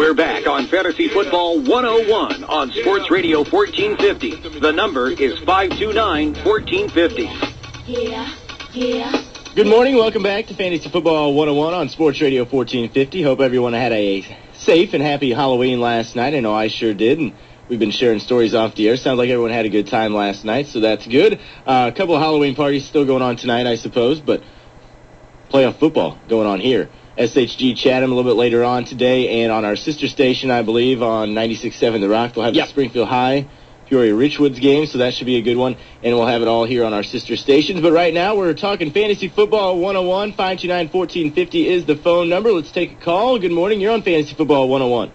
We're back on Fantasy Football 101 on Sports Radio 1450. The number is 529-1450. Yeah. Good morning. Welcome back to Fantasy Football 101 on Sports Radio 1450. Hope everyone had a safe and happy Halloween last night. I know I sure did, and we've been sharing stories off the air. Sounds like everyone had a good time last night, so that's good. A couple of Halloween parties still going on tonight, I suppose, but playoff football going on here. SHG Chatham a little bit later on today, and on our sister station, I believe, on 96.7 The Rock, they'll have the Springfield High Peoria Richwoods game, so that should be a good one, and we'll have it all here on our sister stations. But right now, we're talking Fantasy Football 101. 529-1450 is the phone number. Let's take a call. Good morning. You're on Fantasy Football 101.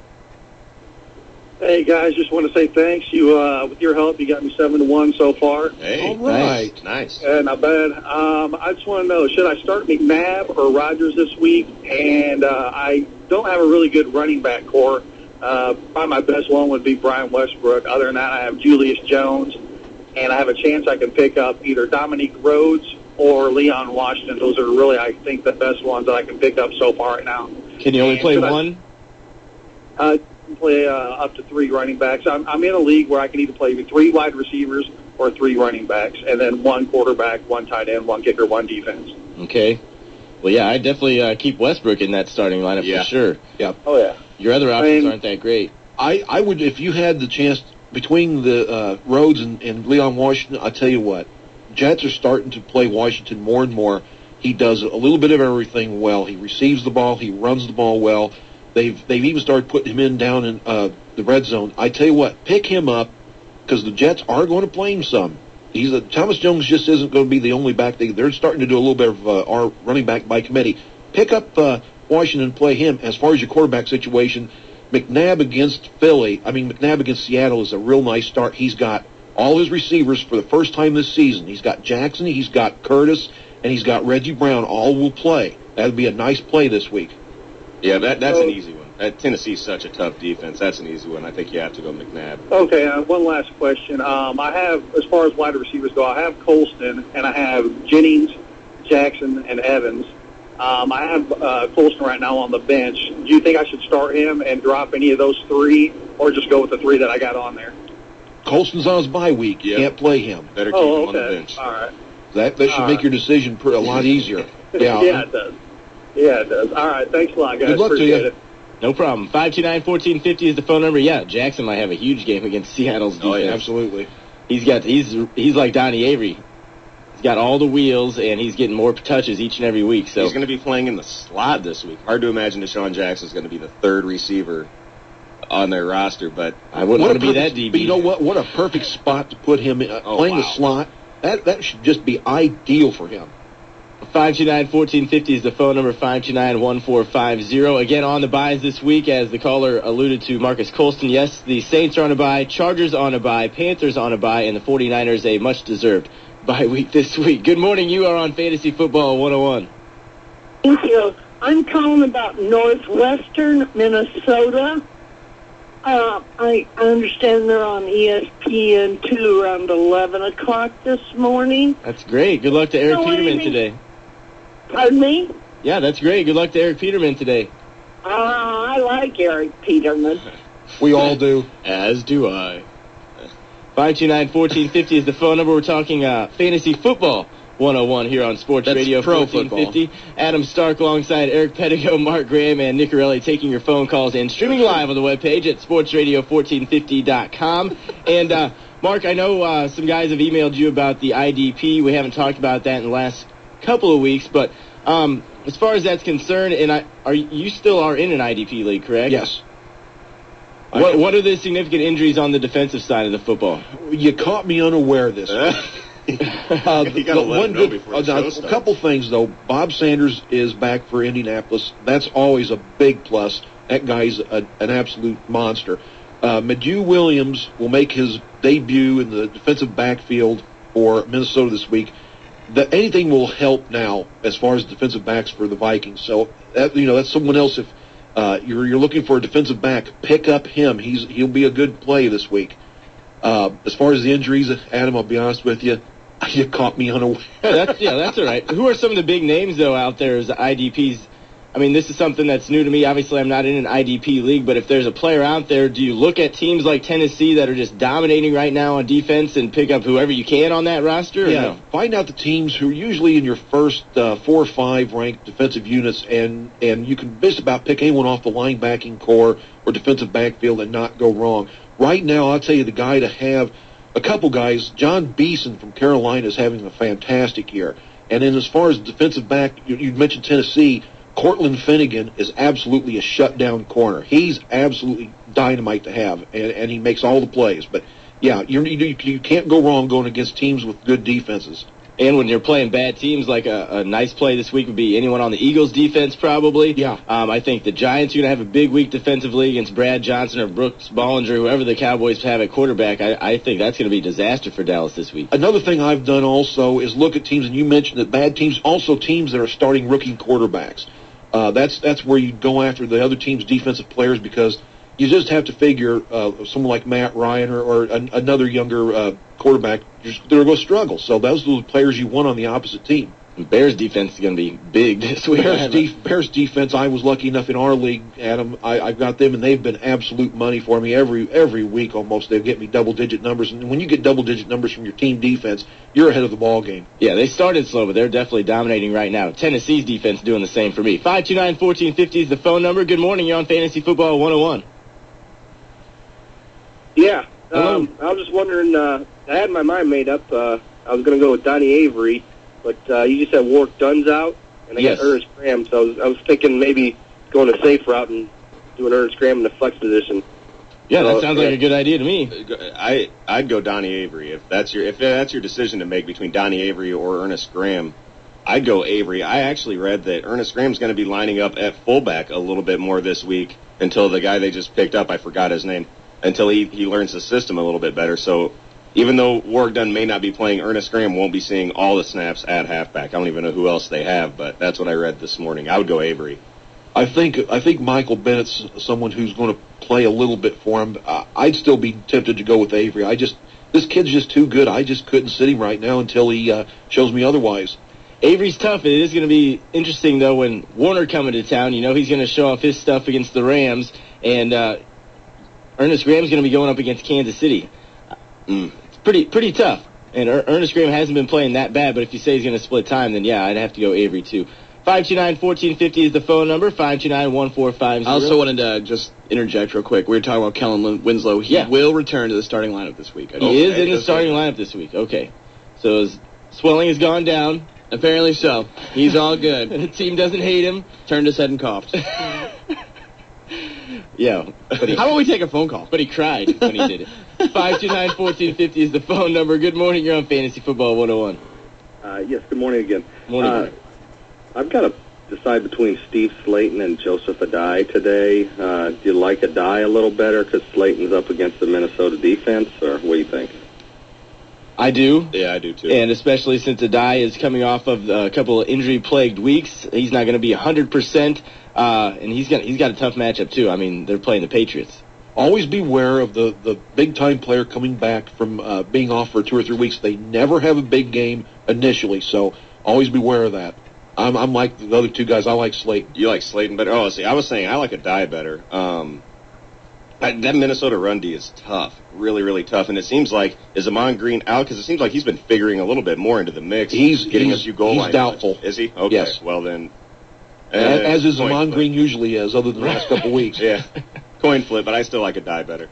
Hey, guys, just want to say thanks. You, with your help, you got me 7-1 so far. Hey, all right. Nice. Not bad. I just want to know, should I start McNabb or Rodgers this week? And I don't have a really good running back core. Probably my best one would be Brian Westbrook. Other than that, I have Julius Jones, and I have a chance I can pick up either Dominique Rhodes or Leon Washington. Those are really, I think, the best ones that I can pick up so far right now. Can you only play one? Play up to 3 running backs. I'm in a league where I can either play 3 wide receivers or 3 running backs, and then 1 quarterback, 1 tight end, 1 kicker, 1 defense. Okay. Well, yeah, I'd definitely keep Westbrook in that starting lineup for sure. Yeah. Oh, yeah. Your other options aren't that great. I would, if you had the chance between the Rhodes and Leon Washington, I tell you what, Jets are starting to play Washington more and more. He does a little bit of everything well. He receives the ball. He runs the ball well. They've even started putting him in down in the red zone. I tell you what, pick him up because the Jets are going to play him some. Thomas Jones just isn't going to be the only back. They're starting to do a little bit of our running back by committee. Pick up Washington and play him. As far as your quarterback situation, McNabb against Seattle is a real nice start. He's got all his receivers for the first time this season. He's got Jackson, he's got Curtis, and he's got Reggie Brown. All will play. That would be a nice play this week. Yeah, that's an easy one. Tennessee's such a tough defense. That's an easy one. I think you have to go McNabb. Okay, one last question. I have, as far as wide receivers go, I have Colston, and I have Jennings, Jackson, and Evans. I have Colston right now on the bench. Do you think I should start him and drop any of those 3, or just go with the 3 that I got on there? Colston's on his bye week. You can't play him. Better keep him on the bench. All right. That should make your decision a lot easier. Yeah, it does. Yeah, it does. All right. Thanks a lot, guys. Good luck to you. Appreciate it. No problem. 529-1450 is the phone number. Yeah, Jackson might have a huge game against Seattle's defense. Oh, yeah, absolutely. He's like Donnie Avery. He's got all the wheels, and he's getting more touches each and every week. So he's going to be playing in the slot this week. Hard to imagine Deshaun Jackson's going to be the 3rd receiver on their roster, but I wouldn't want to be that DB. But you know what? What a perfect spot to put him in. Playing the slot. That should just be ideal for him. 529-1450 is the phone number, 529-1450. Again, on the buys this week, as the caller alluded to, Marcus Colston. Yes, the Saints are on a bye, Chargers on a bye, Panthers on a bye, and the 49ers a much-deserved bye week this week. Good morning. You are on Fantasy Football 101. Thank you. I'm calling about northwestern Minnesota. I understand they're on ESPN2 around 11 o'clock this morning. That's great. Good luck to Eric Peterman today. Pardon me? Yeah, that's great. Good luck to Eric Peterman today. I like Eric Peterman. We all do. As do I. 529-1450 is the phone number. We're talking Fantasy Football 101 here on Sports Radio pro 1450. Adam Stark alongside Eric Pedigo, Mark Graham, and Nick Corelli taking your phone calls and streaming live on the webpage at sportsradio1450.com. And, Mark, I know some guys have emailed you about the IDP. We haven't talked about that in the last couple of weeks, but as far as that's concerned, and you still are in an IDP league, correct? Yes. What are the significant injuries on the defensive side of the football? You caught me unaware this week. You got to let him know before the show starts. A couple things, though. Bob Sanders is back for Indianapolis. That's always a big plus. That guy's an absolute monster. Madu Williams will make his debut in the defensive backfield for Minnesota this week. Anything will help now as far as defensive backs for the Vikings. So, that's someone else. If you're looking for a defensive back, pick up him. He'll be a good play this week. As far as the injuries, Adam, I'll be honest with you, you caught me unaware. That's all right. Who are some of the big names, though, out there as IDPs I mean, this is something that's new to me. Obviously, I'm not in an IDP league, but if there's a player out there, do you look at teams like Tennessee that are just dominating right now on defense and pick up whoever you can on that roster? Yeah, no? Find out the teams who are usually in your first 4 or 5 ranked defensive units, and you can just about pick anyone off the linebacking core or defensive backfield and not go wrong. Right now, I'll tell you the guy to have, a couple guys, John Beeson from Carolina is having a fantastic year. And then as far as defensive back, you mentioned Tennessee, Cortland Finnegan is absolutely a shutdown corner. He's absolutely dynamite to have, and he makes all the plays. But, yeah, you can't go wrong going against teams with good defenses. And when you're playing bad teams, like a nice play this week would be anyone on the Eagles' defense, probably. Yeah. I think the Giants are going to have a big week defensively against Brad Johnson or Brooks Bollinger, whoever the Cowboys have at quarterback. I think that's going to be a disaster for Dallas this week. Another thing I've done also is look at teams, and you mentioned that bad teams, also teams that are starting rookie quarterbacks. That's where you go after the other team's defensive players, because you just have to figure someone like Matt Ryan or another younger quarterback, they're going to struggle. So those are the players you want on the opposite team. Bears defense is going to be big this week. Bears defense, I was lucky enough in our league, Adam. I've got them, and they've been absolute money for me every week almost. They get me double-digit numbers, and when you get double-digit numbers from your team defense, you're ahead of the ball game. Yeah, they started slow, but they're definitely dominating right now. Tennessee's defense doing the same for me. 529-1450 is the phone number. Good morning. You're on Fantasy Football 101. Yeah. Hello. I was just wondering, I had my mind made up. I was going to go with Donnie Avery, but you just said Warwick Dunn's out, and I Yes. got Ernest Graham, so I was thinking maybe going a safe route and doing Ernest Graham in the flex position. Yeah, that sounds like a good idea to me. I'd go Donnie Avery if that's your decision to make between Donnie Avery or Ernest Graham. I'd go Avery. I actually read that Ernest Graham's going to be lining up at fullback a little bit more this week until the guy they just picked up, I forgot his name, until he learns the system a little bit better. So even though Warwick Dunn may not be playing, Ernest Graham won't be seeing all the snaps at halfback. I don't even know who else they have, but that's what I read this morning. I would go Avery. I think Michael Bennett's someone who's going to play a little bit for him. I'd still be tempted to go with Avery. This kid's just too good. I just couldn't sit him right now until he shows me otherwise. Avery's tough. It is going to be interesting, though, when Warner coming to town. You know he's going to show off his stuff against the Rams, and Ernest Graham's going to be going up against Kansas City. It's pretty tough. And Ernest Graham hasn't been playing that bad, but if you say he's going to split time, then yeah, I'd have to go Avery too. 529-1450 is the phone number, 529-1450. I also wanted to just interject real quick. We were talking about Kellen Winslow. He will return to the starting lineup this week. He is in the starting lineup this week. Okay. So his swelling has gone down. Apparently so. He's all good. The team doesn't hate him. Turned his head and coughed. Yeah. But How about we take a phone call? But he cried when he did it. 529-1450 is the phone number. Good morning. You're on Fantasy Football 101. Yes, good morning again. Morning. I've got to decide between Steve Slayton and Joseph Adai today. Do you like Adai a little better because Slayton's up against the Minnesota defense, or what do you think? I do. Yeah, I do too. And especially since Adai is coming off of a couple of injury-plagued weeks, he's not going to be 100%, and he's got a tough matchup too. I mean, they're playing the Patriots. Always beware of the big-time player coming back from being off for 2 or 3 weeks. They never have a big game initially, so always beware of that. I'm like the other two guys. I like Slayton. You like Slayton better? Oh, see, I was saying I like Adai better. That Minnesota run D is tough, really, really tough. And it seems like, is Amon Green out? Because it seems like he's been figuring a little bit more into the mix. He's getting a few goal line. He's doubtful. Is he? Okay. Yes. Well, then. As is Amon Green usually is, other than the last couple weeks. Yeah. Coin flip, but I still like Adai better.